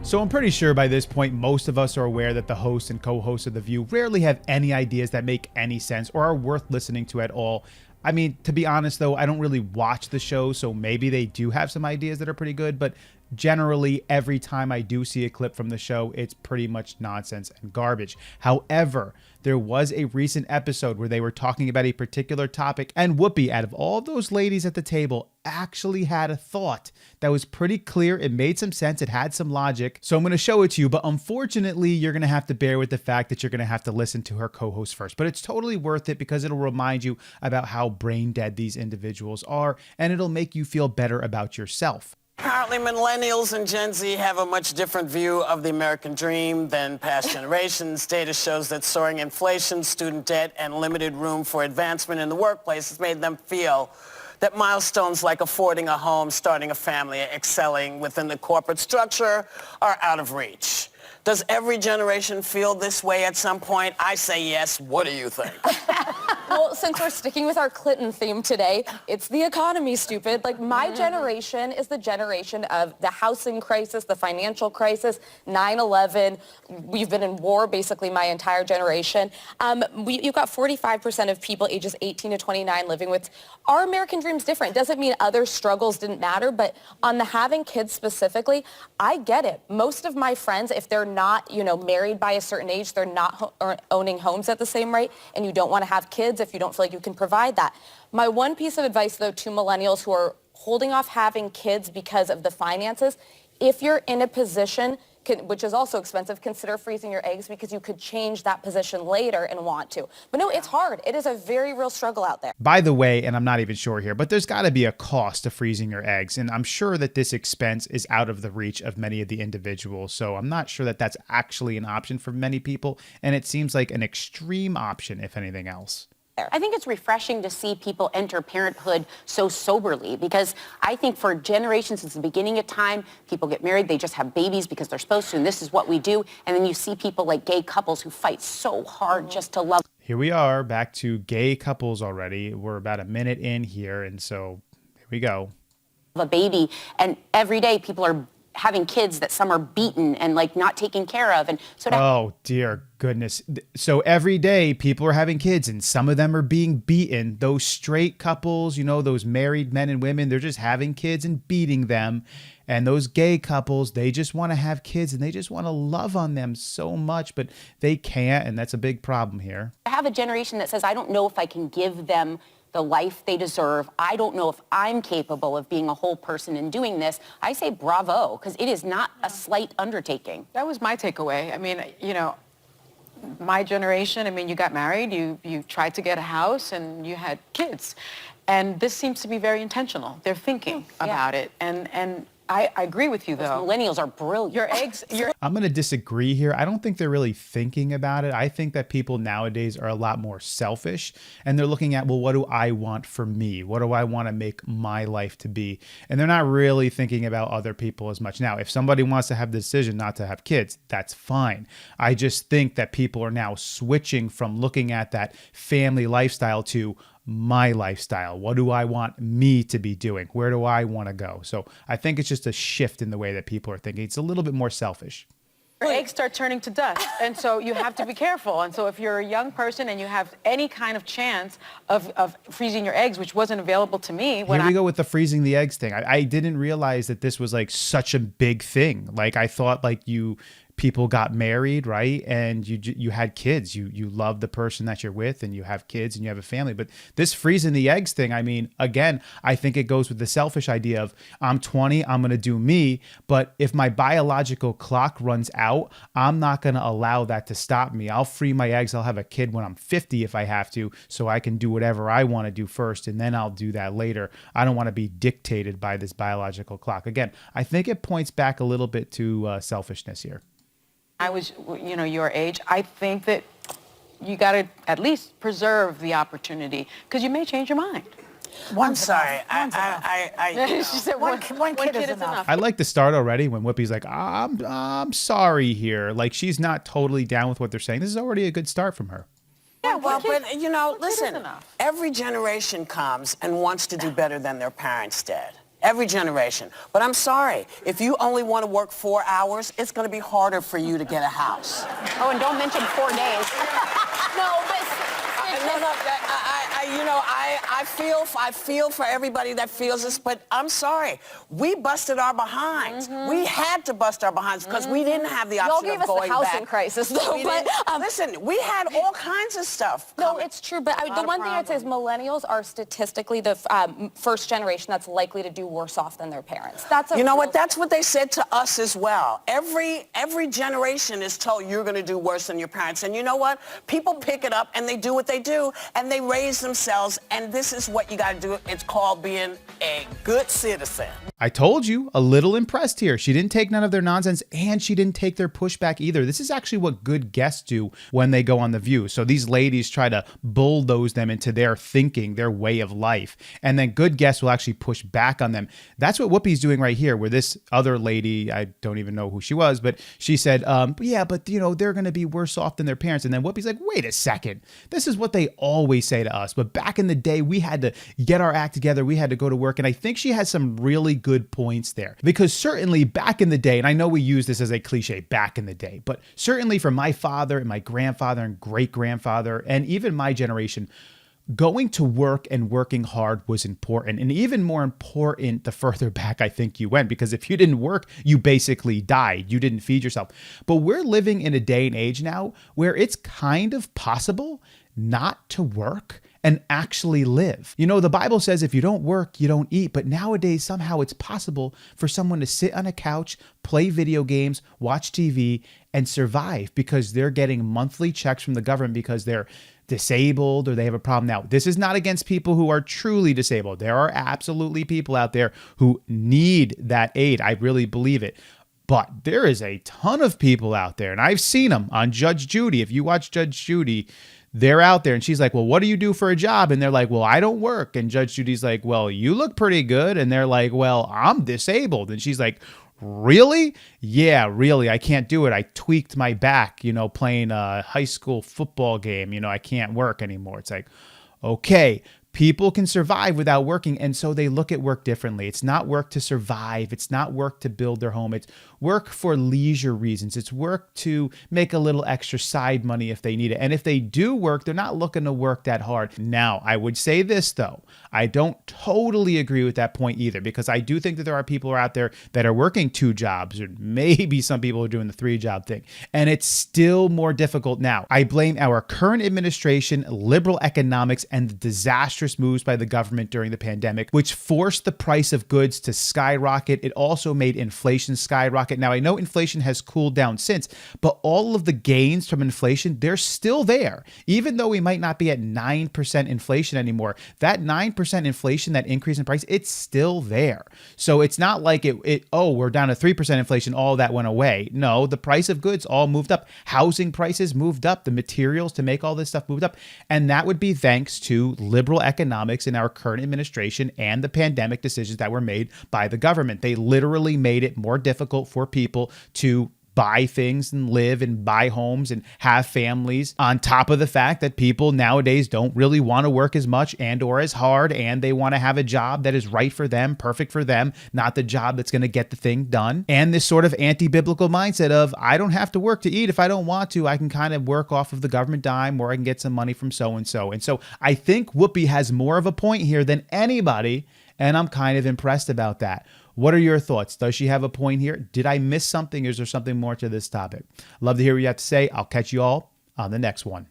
So I'm pretty sure by this point, most of us are aware that the host and co-host of The View rarely have any ideas that make any sense or are worth listening to at all. I mean, to be honest though, I don't really watch the show, so maybe they do have some ideas that are pretty good, but generally every time I do see a clip from the show, it's pretty much nonsense and garbage. However, there was a recent episode where they were talking about a particular topic, and Whoopi, out of all those ladies at the table, actually had a thought that was pretty clear. It made some sense. It had some logic. So I'm going to show it to you, but unfortunately, you're going to have to bear with the fact that you're going to have to listen to her co-host first. But it's totally worth it because it'll remind you about how brain dead these individuals are, and it'll make you feel better about yourself. Apparently, millennials and Gen Z have a much different view of the American dream than past generations. Data shows that soaring inflation, student debt, and limited room for advancement in the workplace has made them feel that milestones like affording a home, starting a family, excelling within the corporate structure are out of reach. Does every generation feel this way at some point? I say yes. What do you think? Well, since we're sticking with our Clinton theme today, it's the economy, stupid. Like, my generation is the generation of the housing crisis, the financial crisis, 9/11. We've been in war basically my entire generation. You've got 45% of people ages 18 to 29 living with... Our American dream's different. Doesn't mean other struggles didn't matter, but on the having kids specifically, I get it. Most of my friends, if they're not, married by a certain age, they're not owning homes at the same rate, and you don't want to have kids if you don't feel like you can provide that. My one piece of advice, though, to millennials who are holding off having kids because of the finances, if you're in a position, which is also expensive, consider freezing your eggs because you could change that position later and want to. But no, it's hard. It is a very real struggle out there. By the way, and I'm not even sure here, but there's got to be a cost to freezing your eggs. And I'm sure that this expense is out of the reach of many of the individuals. So I'm not sure that that's actually an option for many people. And it seems like an extreme option, if anything else. I think it's refreshing to see people enter parenthood so soberly because I think for generations since the beginning of time, people get married, they just have babies because they're supposed to, and this is what we do. And then you see people like gay couples who fight so hard just to love. Here we are back to gay couples already. We're about a minute in here, and so here we go. A baby, and every day people are having kids that some are beaten and like not taken care of. And so oh dear goodness. So every day people are having kids and some of them are being beaten. Those straight couples, those married men and women, they're just having kids and beating them. And those gay couples, they just want to have kids and they just want to love on them so much, but they can't. And that's a big problem here. I have a generation that says, I don't know if I can give them the life they deserve. I don't know if I'm capable of being a whole person and doing this. I say bravo, because it is not a slight undertaking. That was my takeaway. I mean, my generation, you got married, you tried to get a house, and you had kids. And this seems to be very intentional. They're thinking about it. And I agree with you, though. Millennials are brilliant. Your eggs... I'm going to disagree here. I don't think they're really thinking about it. I think that people nowadays are a lot more selfish, and they're looking at, well, what do I want for me? What do I want to make my life to be? And they're not really thinking about other people as much. Now, if somebody wants to have the decision not to have kids, that's fine. I just think that people are now switching from looking at that family lifestyle to my lifestyle. What do I want me to be doing? Where do I want to go? So I think it's just a shift in the way that people are thinking. It's a little bit more selfish. Your eggs start turning to dust, and so you have to be careful. And so if you're a young person and you have any kind of chance of freezing your eggs, which wasn't available to me when Here we go with the freezing the eggs thing. I didn't realize that this was like such a big thing. Like I thought like people got married, right? And you had kids. You love the person that you're with and you have kids and you have a family. But this freezing the eggs thing, again, I think it goes with the selfish idea of I'm 20, I'm going to do me. But if my biological clock runs out, I'm not going to allow that to stop me. I'll free my eggs. I'll have a kid when I'm 50 if I have to, so I can do whatever I want to do first. And then I'll do that later. I don't want to be dictated by this biological clock. Again, I think it points back a little bit to selfishness here. I was, your age, I think that you got to at least preserve the opportunity because you may change your mind. I'm sorry. She said one kid is enough. I like the start already when Whoopi's like, I'm sorry here. Like she's not totally down with what they're saying. This is already a good start from her. Yeah, well, but listen, every generation comes and wants to do better than their parents did. Every generation. But I'm sorry, if you only want to work 4 hours, it's going to be harder for you to get a house. Oh, and don't mention 4 days. No, but I feel for everybody that feels this, but I'm sorry. We busted our behinds. We had to bust our behinds because we didn't have the y'all option gave of us going the housing back. crisis, though. We But didn't- listen, we had all kinds of stuff. no, coming. it's true. But the Not a one thing I'd say is millennials are statistically the first generation that's likely to do worse off than their parents. That's a You know real what? That's what they said to us as well. Every generation is told you're going to do worse than your parents. And you know what? People pick it up and they do what they do and they raise themselves. And this is what you got to do. It's called being a good citizen. I told you, a little impressed here. She didn't take none of their nonsense and she didn't take their pushback either. This is actually what good guests do when they go on The View. So these ladies try to bulldoze them into their thinking, their way of life. And then good guests will actually push back on them. That's what Whoopi's doing right here, where this other lady, I don't even know who she was, but she said, yeah, but you know, they're going to be worse off than their parents. And then Whoopi's like, wait a second. This is what they always say to us. But back in the day, we had to get our act together. We had to go to work. And I think she has some really good points there, because certainly back in the day, and I know we use this as a cliche, back in the day, but certainly for my father and my grandfather and great grandfather and even my generation, going to work and working hard was important, and even more important the further back I think you went, because if you didn't work, you basically died. You didn't feed yourself. But we're living in a day and age now where it's kind of possible not to work and actually live. You know, the Bible says if you don't work, you don't eat. But nowadays, somehow it's possible for someone to sit on a couch, play video games, watch TV, and survive because they're getting monthly checks from the government because they're disabled or they have a problem. Now, this is not against people who are truly disabled. There are absolutely people out there who need that aid. I really believe it. But there is a ton of people out there, and I've seen them on Judge Judy. If you watch Judge Judy, they're out there and she's like, well, what do you do for a job? And they're like, well, I don't work. And Judge Judy's like, well, you look pretty good. And they're like, well, I'm disabled. And she's like, really? Yeah, really. I can't do it. I tweaked my back, you know, playing a high school football game. You know, I can't work anymore. It's like, okay, people can survive without working. And so they look at work differently. It's not work to survive. It's not work to build their home. It's work for leisure reasons. It's work to make a little extra side money if they need it. And if they do work, they're not looking to work that hard. Now, I would say this, though. I don't totally agree with that point either, because I do think that there are people out there that are working 2 jobs, or maybe some people are doing the 3-job thing. And it's still more difficult now. I blame our current administration, liberal economics, and the disastrous moves by the government during the pandemic, which forced the price of goods to skyrocket. It also made inflation skyrocket. Now, I know inflation has cooled down since, but all of the gains from inflation, they're still there. Even though we might not be at 9% inflation anymore, that 9% inflation, that increase in price, it's still there. So it's not like we're down to 3% inflation, all that went away. No, the price of goods all moved up. Housing prices moved up. The materials to make all this stuff moved up. And that would be thanks to liberal economics in our current administration and the pandemic decisions that were made by the government. They literally made it more difficult for people to buy things and live and buy homes and have families, on top of the fact that people nowadays don't really want to work as much and or as hard, and they want to have a job that is right for them, perfect for them, not the job that's going to get the thing done. And this sort of anti-biblical mindset of, I don't have to work to eat if I don't want to. I can kind of work off of the government dime, or I can get some money from so-and-so. And so I think Whoopi has more of a point here than anybody, and I'm kind of impressed about that. What are your thoughts? Does she have a point here? Did I miss something? Is there something more to this topic? Love to hear what you have to say. I'll catch you all on the next one.